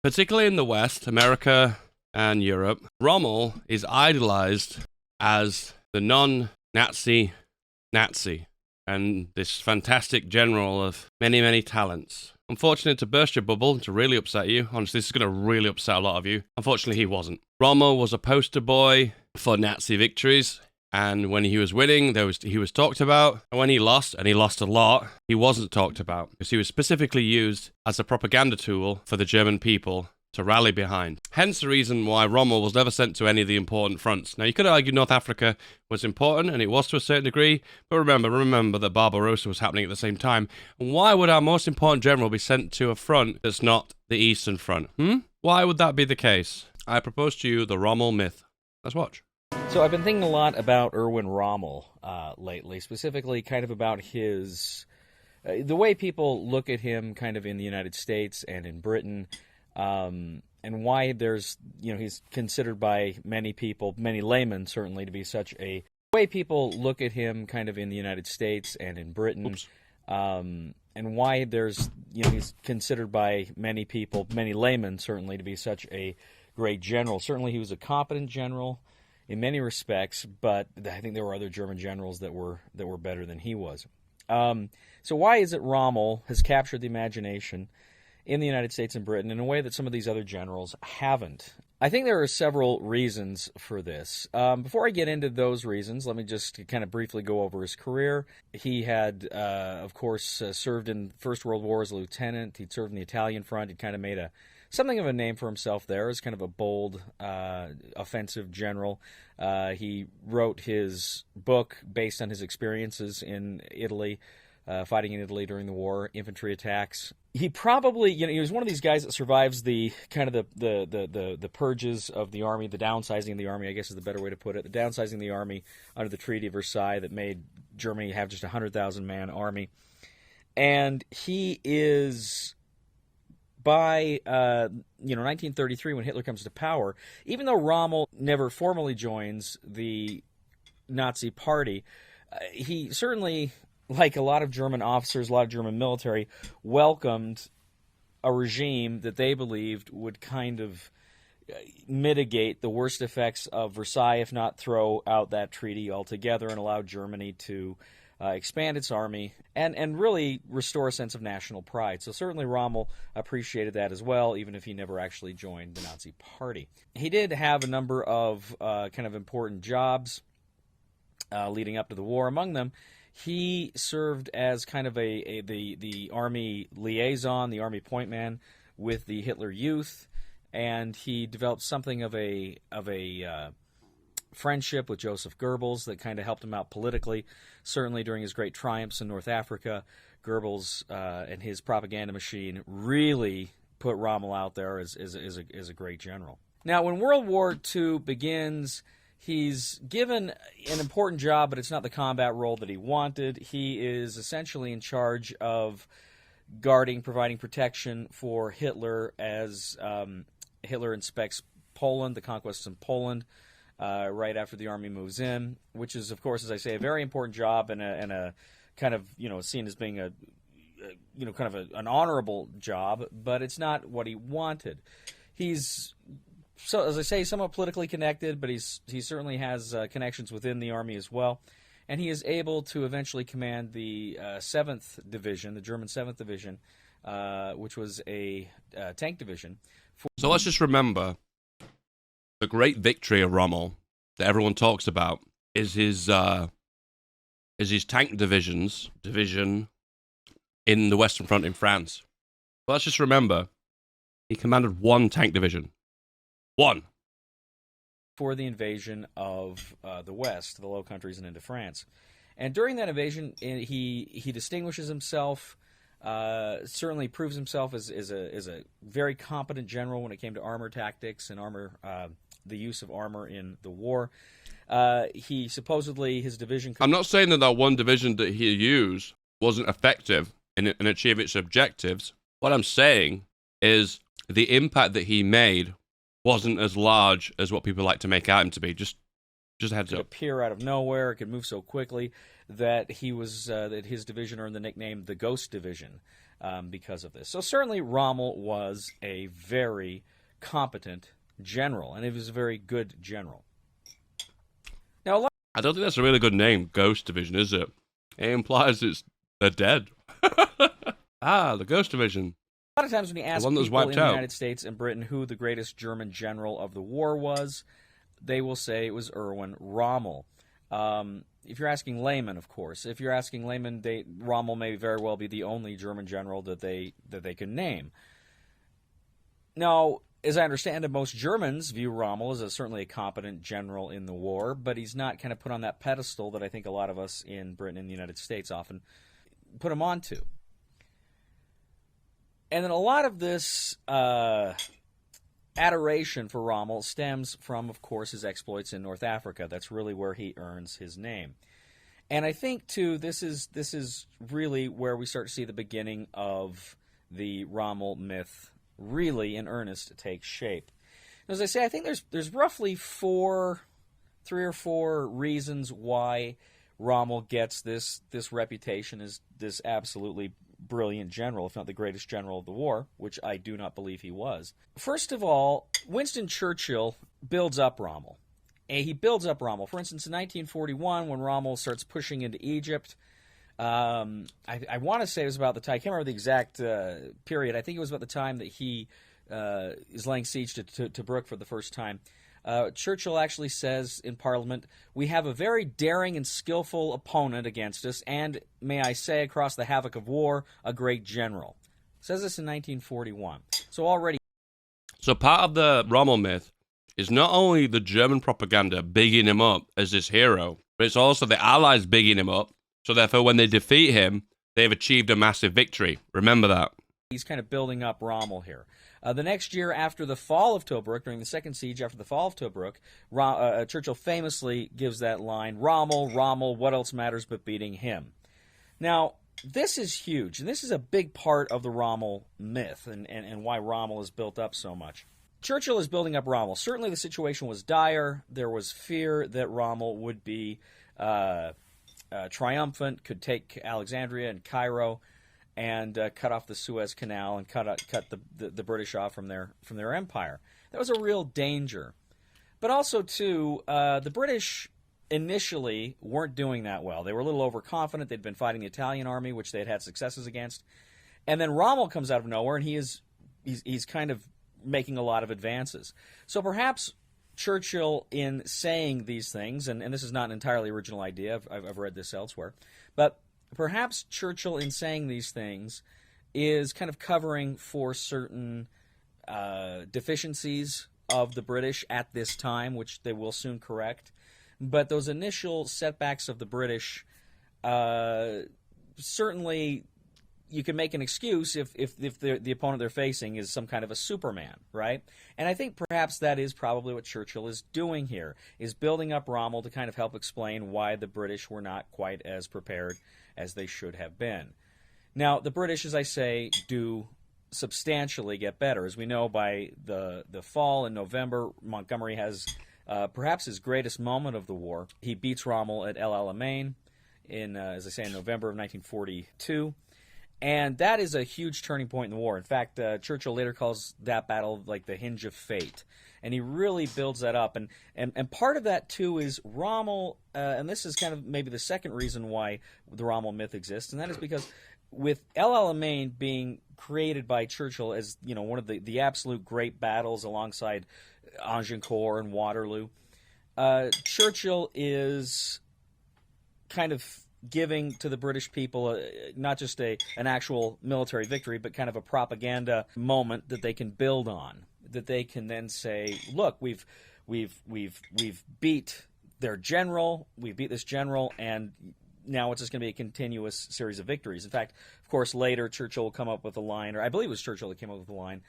particularly in the West, America and Europe, Rommel is idolized as the non-Nazi Nazi and this fantastic general of many, many talents. Unfortunately, to burst your bubble, to really upset you, honestly, this is going to really upset a lot of you. Unfortunately, he wasn't. Rommel was a poster boy for Nazi victories, and when he was winning, he was talked about. And when he lost, and he lost a lot, he wasn't talked about, because he was specifically used as a propaganda tool for the German people to rally behind. Hence the reason why Rommel was never sent to any of the important fronts. Now, you could argue North Africa was important, and it was to a certain degree, but remember that Barbarossa was happening at the same time. And why would our most important general be sent to a front that's not the Eastern Front? Why would that be the case? I propose to you the Rommel myth. Let's watch. So I've been thinking a lot about Erwin Rommel lately, specifically kind of about his... the way people look at him kind of in the United States and in Britain, and why he's considered by many people, many laymen certainly, to be such a way people look at him kind of in the United States and in Britain, and why he's considered by many people, many laymen certainly, to be such a great general. Certainly he was a competent general in many respects, but I think there were other German generals that were better than he was. So why is it Rommel has captured the imagination in the United States and Britain in a way that some of these other generals haven't? I think there are several reasons for this. Before I get into those reasons, let me just kind of briefly go over his career. He had, of course, served in the First World War as a lieutenant. He'd served in the Italian front. He'd kind of made something of a name for himself there as kind of a bold, offensive general. He wrote his book based on his experiences in Italy, fighting in Italy during the war, infantry attacks. He probably, he was one of these guys that survives the kind of the purges of the army, the downsizing of the army, I guess is the better way to put it, the downsizing of the army under the Treaty of Versailles that made Germany have just a 100,000-man army. And he is, by 1933, when Hitler comes to power, even though Rommel never formally joins the Nazi Party, he certainly, like a lot of German officers, a lot of German military, welcomed a regime that they believed would kind of mitigate the worst effects of Versailles, if not throw out that treaty altogether, and allow Germany to expand its army and really restore a sense of national pride. So certainly Rommel appreciated that as well, even if he never actually joined the Nazi Party. He did have a number of kind of important jobs leading up to the war. Among them, he served as kind of the army liaison, the army point man with the Hitler Youth, and he developed something of a friendship with Joseph Goebbels that kind of helped him out politically. Certainly during his great triumphs in North Africa, Goebbels and his propaganda machine really put Rommel out there as a great general. Now, when World War II begins, he's given an important job, but it's not the combat role that he wanted. He is essentially in charge of guarding, providing protection for Hitler as Hitler inspects Poland, the conquests in Poland, right after the army moves in, which is, of course, as I say, a very important job and a kind of, seen as being an honorable job, but it's not what he wanted. He's, so as I say, somewhat politically connected, but he certainly has connections within the army as well, and he is able to eventually command the 7th Division, the German 7th Division, which was a tank division. So let's just remember, the great victory of Rommel that everyone talks about is his tank division in the Western Front in France. But let's just remember, he commanded one tank division. One. For the invasion of the West, the Low Countries, and into France. And during that invasion, he distinguishes himself, certainly proves himself as a very competent general when it came to armor tactics and the use of armor in the war. He supposedly, his division... I'm not saying that one division that he used wasn't effective in achieving its objectives. What I'm saying is the impact that he made wasn't as large as what people like to make out him to be. Just a heads up. It could appear out of nowhere. It could move so quickly that that his division earned the nickname the Ghost Division. because of this. So certainly Rommel was a very competent general, and he was a very good general. Now, I don't think that's a really good name, Ghost Division, is it? It implies they're dead. The Ghost Division. a lot of times when you ask one that was people in wiped the out. United States and Britain who the greatest German general of the war was, they will say it was Erwin Rommel. If you're asking laymen, of course. If you're asking laymen, Rommel may very well be the only German general that they can name. Now, as I understand it, most Germans view Rommel as certainly a competent general in the war, but he's not kind of put on that pedestal that I think a lot of us in Britain and the United States often put him onto. And then a lot of this adoration for Rommel stems from, of course, his exploits in North Africa. That's really where he earns his name. And I think, too, this is really where we start to see the beginning of the Rommel myth really in earnest take shape. As I say, I think there's roughly three or four reasons why Rommel gets this reputation as this absolutely brilliant general, if not the greatest general of the war, which I do not believe he was. First of all, Winston Churchill builds up Rommel. He builds up Rommel. For instance, in 1941, when Rommel starts pushing into Egypt, I want to say it was about the time, I can't remember the exact period, I think it was about the time that he is laying siege to Tobruk for the first time. Churchill actually says in Parliament, "We have a very daring and skillful opponent against us, and, may I say, across the havoc of war, a great general." Says this in 1941. So already... So part of the Rommel myth is not only the German propaganda bigging him up as this hero, but it's also the Allies bigging him up. So therefore, when they defeat him, they've achieved a massive victory. Remember that. He's kind of building up Rommel here. The next year after the fall of Tobruk, during the second siege after the fall of Tobruk, Churchill famously gives that line, Rommel, what else matters but beating him? Now, this is huge, and this is a big part of the Rommel myth and why Rommel is built up so much. Churchill is building up Rommel. Certainly the situation was dire. There was fear that Rommel would be triumphant, could take Alexandria and Cairo, and cut off the Suez Canal and cut the British off from their empire. That was a real danger. But also, too, the British initially weren't doing that well. They were a little overconfident. They'd been fighting the Italian army, which they had had successes against. And then Rommel comes out of nowhere, and he's kind of making a lot of advances. So perhaps Churchill, in saying these things, and this is not an entirely original idea, I've read this elsewhere, but perhaps Churchill, in saying these things, is kind of covering for certain deficiencies of the British at this time, which they will soon correct. But those initial setbacks of the British, certainly you can make an excuse if the opponent they're facing is some kind of a Superman, right? And I think perhaps that is probably what Churchill is doing here, is building up Rommel to kind of help explain why the British were not quite as prepared as they should have been. Now, the British, as I say, do substantially get better. As we know, by the fall in November, Montgomery has perhaps his greatest moment of the war. He beats Rommel at El Alamein in, as I say, in November of 1942. And that is a huge turning point in the war. In fact, Churchill later calls that battle like the hinge of fate. And he really builds that up. And part of that, too, is Rommel, and this is kind of maybe the second reason why the Rommel myth exists, and that is because with El Alamein being created by Churchill as, you know, one of the absolute great battles alongside Agincourt and Waterloo, Churchill is kind of giving to the British people not just an actual military victory, but kind of a propaganda moment that they can build on, that they can then say, look, we've beat their general, we've beat this general, and now it's just going to be a continuous series of victories. In fact, of course, later Churchill will come up with a line, or I believe it was Churchill that came up with the line,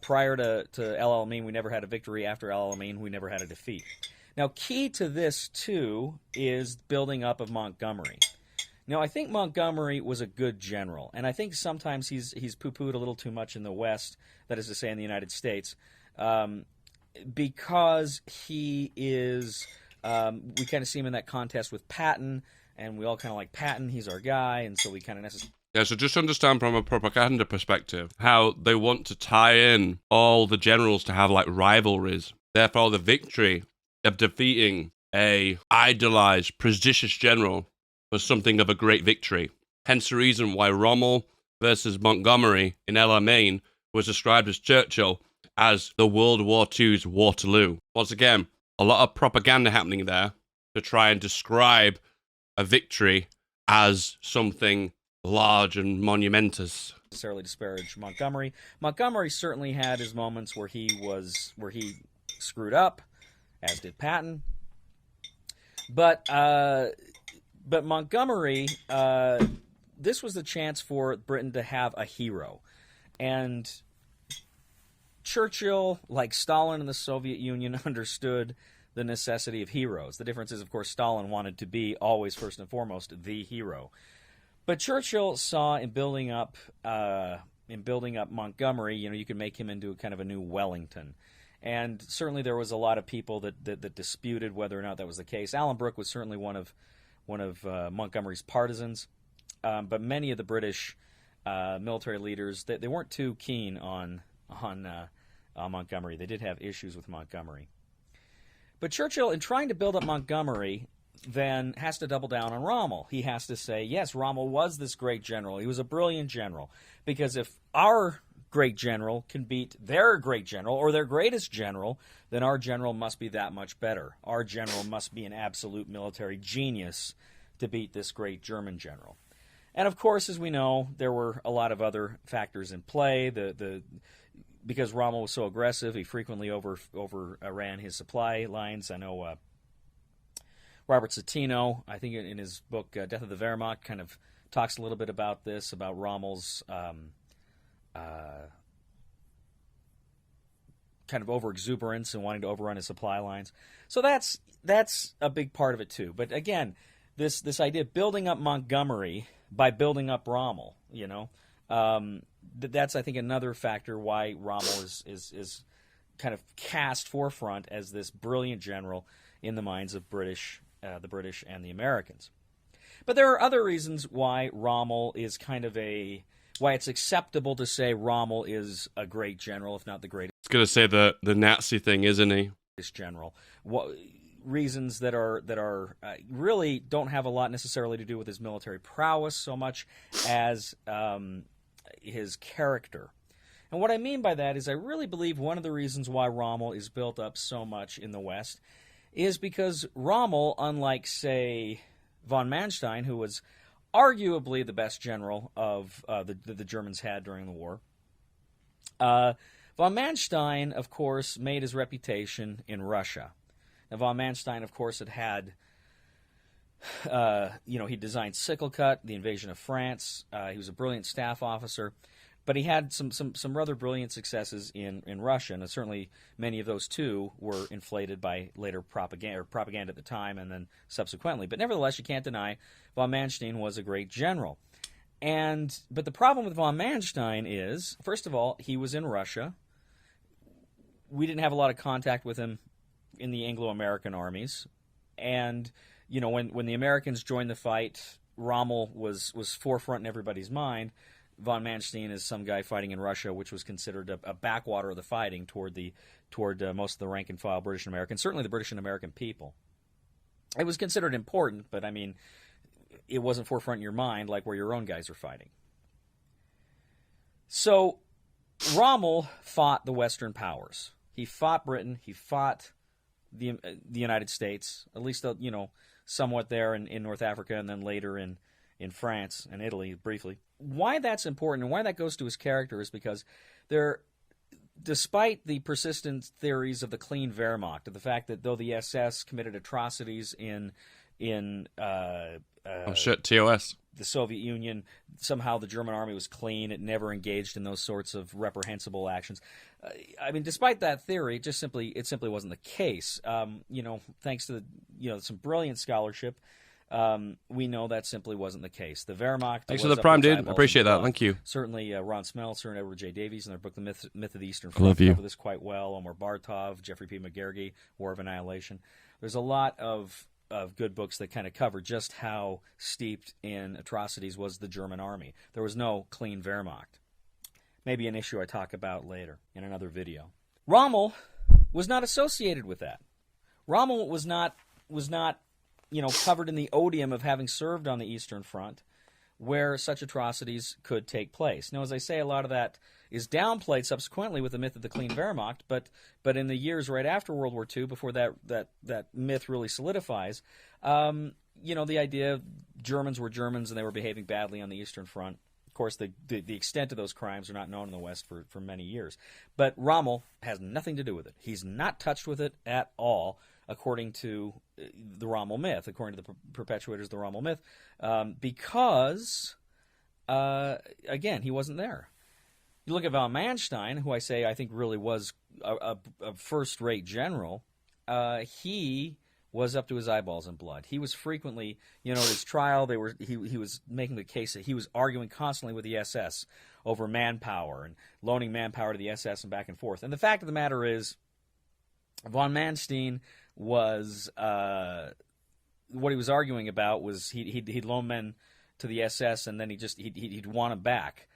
prior to El Alamein, we never had a victory. After El Alamein, we never had a defeat. Now, key to this, too, is building up of Montgomery. Now, I think Montgomery was a good general, and I think sometimes he's poo-pooed a little too much in the West, that is to say in the United States, because he is, we kind of see him in that contest with Patton, and we all kind of like Patton, he's our guy, and so we kind of necessarily... Yeah, so just understand from a propaganda perspective how they want to tie in all the generals to have like rivalries. Therefore, the victory of defeating a idolized, prestigious general was something of a great victory. Hence the reason why Rommel versus Montgomery in Maine was described as Churchill as the World War II's Waterloo. Once again, a lot of propaganda happening there to try and describe a victory as something large and monumentous. Necessarily disparage Montgomery. Montgomery certainly had his moments where he screwed up, as did Patton. But Montgomery, this was the chance for Britain to have a hero, and Churchill, like Stalin and the Soviet Union, understood the necessity of heroes. The difference is, of course, Stalin wanted to be always first and foremost the hero. But Churchill saw in building up Montgomery, you could make him into kind of a new Wellington. And certainly there was a lot of people that disputed whether or not that was the case. Alan Brooke was certainly one of Montgomery's partisans, but many of the British military leaders they weren't too keen on Montgomery. They did have issues with Montgomery. But Churchill, in trying to build up Montgomery, then has to double down on Rommel. He has to say, yes, Rommel was this great general. He was a brilliant general. Because if our great general can beat their great general or their greatest general, then our general must be that much better. Our general must be an absolute military genius to beat this great German general. And of course, as we know, there were a lot of other factors in play. Because Rommel was so aggressive, he frequently overran his supply lines. I know Robert Citino, I think in his book Death of the Wehrmacht, kind of talks a little bit about this, about Rommel's kind of over-exuberance and wanting to overrun his supply lines. So that's a big part of it too. But again, this idea of building up Montgomery by building up Rommel, that's, I think, another factor why Rommel is kind of cast forefront as this brilliant general in the minds of the British and the Americans. But there are other reasons why Rommel is why it's acceptable to say Rommel is a great general, if not the greatest. It's going to say the Nazi thing, isn't he? General. Reasons that are really don't have a lot necessarily to do with his military prowess so much as his character. And what I mean by that is I really believe one of the reasons why Rommel is built up so much in the West is because Rommel, unlike, say, Valmanstein, who was arguably the best general of the Germans had during the war, Valmanstein, of course, made his reputation in Russia. Now, Valmanstein, of course, had he designed Sickle Cut, the invasion of France. He was a brilliant staff officer, but he had some rather brilliant successes in Russia, and certainly many of those too were inflated by later propaganda at the time and then subsequently. But nevertheless, you can't deny Valmanstein was a great general. But the problem with Valmanstein is, first of all, he was in Russia. We didn't have a lot of contact with him in the Anglo-American armies, and when the Americans joined the fight, Rommel was forefront in everybody's mind. Von Manstein is some guy fighting in Russia, which was considered a backwater of the fighting toward most of the rank and file British and American, certainly the British and American people. It was considered important, but I mean, it wasn't forefront in your mind like where your own guys are fighting. So Rommel fought the Western powers. He fought Britain. He fought the United States, at least somewhat there in North Africa, and then later in France and Italy briefly. Why that's important and why that goes to his character is because despite the persistent theories of the clean Wehrmacht, of the fact that though the SS committed atrocities in TOS. The Soviet Union, somehow the German army was clean. It never engaged in those sorts of reprehensible actions. Despite that theory, it simply wasn't the case. Thanks to some brilliant scholarship, we know that simply wasn't the case. The Wehrmacht. Thanks for the prime, dude. Appreciate that. Thank you. Certainly, Ron Smeltzer and Edward J. Davies in their book, The Myth of the Eastern Front, cover this quite well. Omar Bartov, Jeffrey P. McGargy, War of Annihilation. There's a lot of of good books that kind of cover just how steeped in atrocities was the German army. There was no clean Wehrmacht. Maybe an issue I talk about later in another video. Rommel was not associated with that. Rommel was not covered in the odium of having served on the Eastern Front, where such atrocities could take place. Now, as I say, a lot of that is downplayed subsequently with the myth of the clean Wehrmacht, but in the years right after World War II, before that myth really solidifies, the idea Germans were Germans and they were behaving badly on the Eastern Front. Of course, the extent of those crimes are not known in the West for many years. But Rommel has nothing to do with it. He's not touched with it at all, according to the Rommel myth, according to the perpetuators of the Rommel myth, because, again, he wasn't there. You look at Valmanstein, who I think really was a first-rate general. He was up to his eyeballs in blood. He was frequently, at his trial, he was making the case that he was arguing constantly with the SS over manpower and loaning manpower to the SS and back and forth. And the fact of the matter is, von Manstein was what he was arguing about was he'd loan men to the SS and then he'd want them back,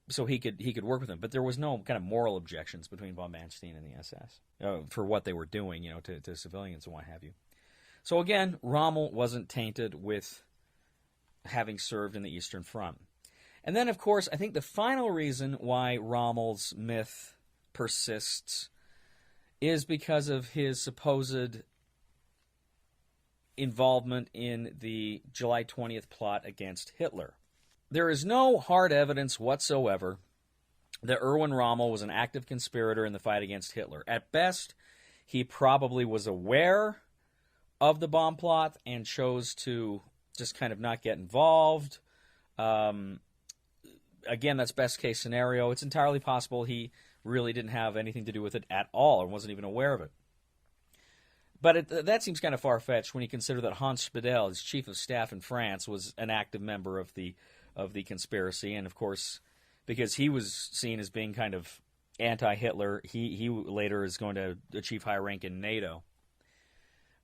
so he could work with them. But there was no kind of moral objections between von Manstein and the SS for what they were doing, to civilians and what have you. So again, Rommel wasn't tainted with having served in the Eastern Front. And then, of course, I think the final reason why Rommel's myth persists is because of his supposed involvement in the July 20th plot against Hitler. There is no hard evidence whatsoever that Erwin Rommel was an active conspirator in the fight against Hitler. At best, he probably was aware of the bomb plot and chose to just kind of not get involved. Again, that's best case scenario. It's entirely possible he really didn't have anything to do with it at all and wasn't even aware of it. But that seems kind of far-fetched when you consider that Hans Spidel, his chief of staff in France, was an active member of the conspiracy. And, of course, because he was seen as being kind of anti-Hitler, he later is going to achieve high rank in NATO.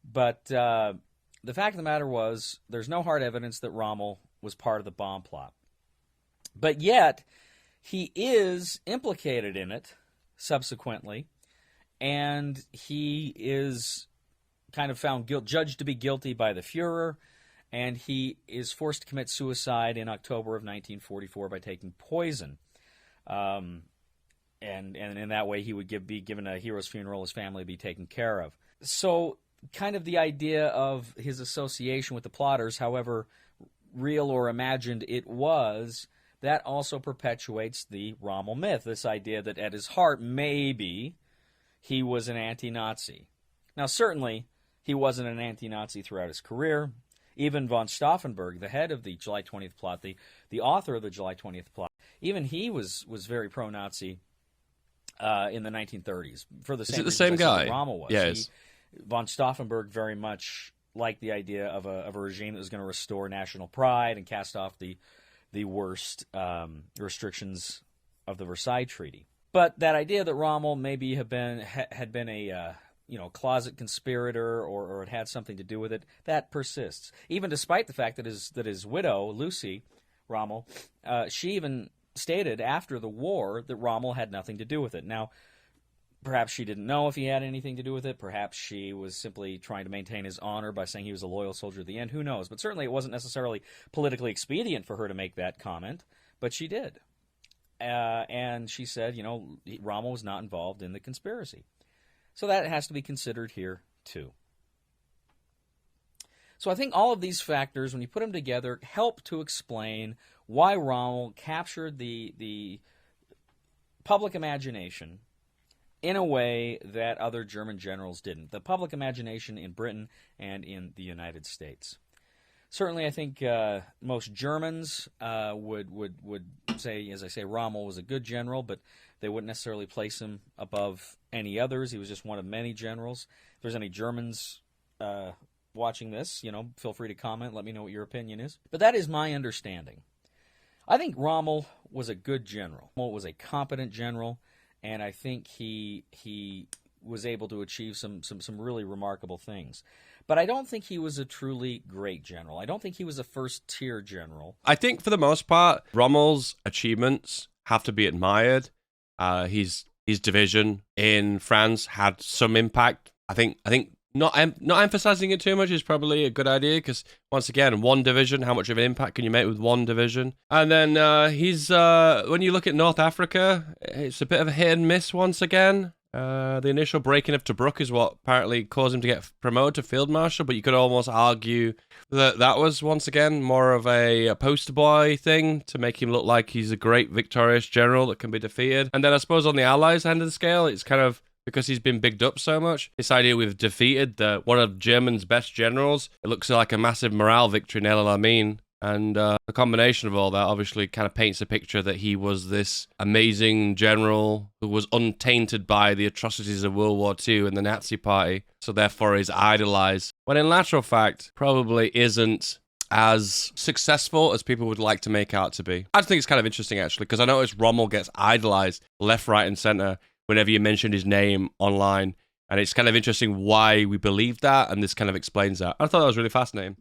But the fact of the matter was there's no hard evidence that Rommel was part of the bomb plot. But yet, he is implicated in it subsequently, and he is kind of found judged to be guilty by the Fuhrer, and he is forced to commit suicide in October of 1944 by taking poison. And in that way, he would be given a hero's funeral, his family would be taken care of. So kind of the idea of his association with the plotters, however real or imagined it was, that also perpetuates the Rommel myth, this idea that at his heart, maybe, he was an anti-Nazi. Now, certainly, he wasn't an anti-Nazi throughout his career. Even von Stauffenberg, the head of the July 20th plot, the author of the July 20th plot, even he was very pro-Nazi in the 1930s. For the same Is it the same guy? Rommel was. Yes. Von Stauffenberg very much liked the idea of a regime that was going to restore national pride and cast off the worst restrictions of the Versailles Treaty. But that idea that Rommel maybe had been a closet conspirator or it had something to do with it, that persists. Even despite the fact that his widow, Lucy Rommel, she even stated after the war that Rommel had nothing to do with it. Now, perhaps she didn't know if he had anything to do with it. Perhaps she was simply trying to maintain his honor by saying he was a loyal soldier at the end. Who knows? But certainly it wasn't necessarily politically expedient for her to make that comment, but she did. And she said, Rommel was not involved in the conspiracy. So that has to be considered here, too. So I think all of these factors, when you put them together, help to explain why Rommel captured the public imagination in a way that other German generals didn't. The public imagination in Britain and in the United States. Certainly, I think most Germans would say, as I say, Rommel was a good general, but they wouldn't necessarily place him above any others. He was just one of many generals. If there's any Germans watching this, feel free to comment. Let me know what your opinion is. But that is my understanding. I think Rommel was a good general. Rommel was a competent general, and I think he was able to achieve some really remarkable things. but I don't think he was a truly great general. I don't think he was a first-tier general. I think for the most part, Rommel's achievements have to be admired. His division in France had some impact. I think not emphasizing it too much is probably a good idea, because once again, one division, how much of an impact can you make with one division? And then when you look at North Africa, it's a bit of a hit and miss once again. The initial breaking of Tobruk is what apparently caused him to get promoted to Field Marshal, but you could almost argue that was, once again, more of a poster boy thing to make him look like he's a great victorious general that can be defeated. And then I suppose on the Allies' end of the scale, it's kind of, because he's been bigged up so much, this idea we've defeated one of Germany's best generals, it looks like a massive morale victory in El Alamein. And the combination of all that obviously kind of paints a picture that he was this amazing general who was untainted by the atrocities of World War II and the Nazi Party, so therefore is idolized, when in lateral fact probably isn't as successful as people would like to make out to be. I think it's kind of interesting, actually, because I noticed Rommel gets idolized left, right, and center whenever you mention his name online, and it's kind of interesting why we believe that, and this kind of explains that. I thought that was really fascinating.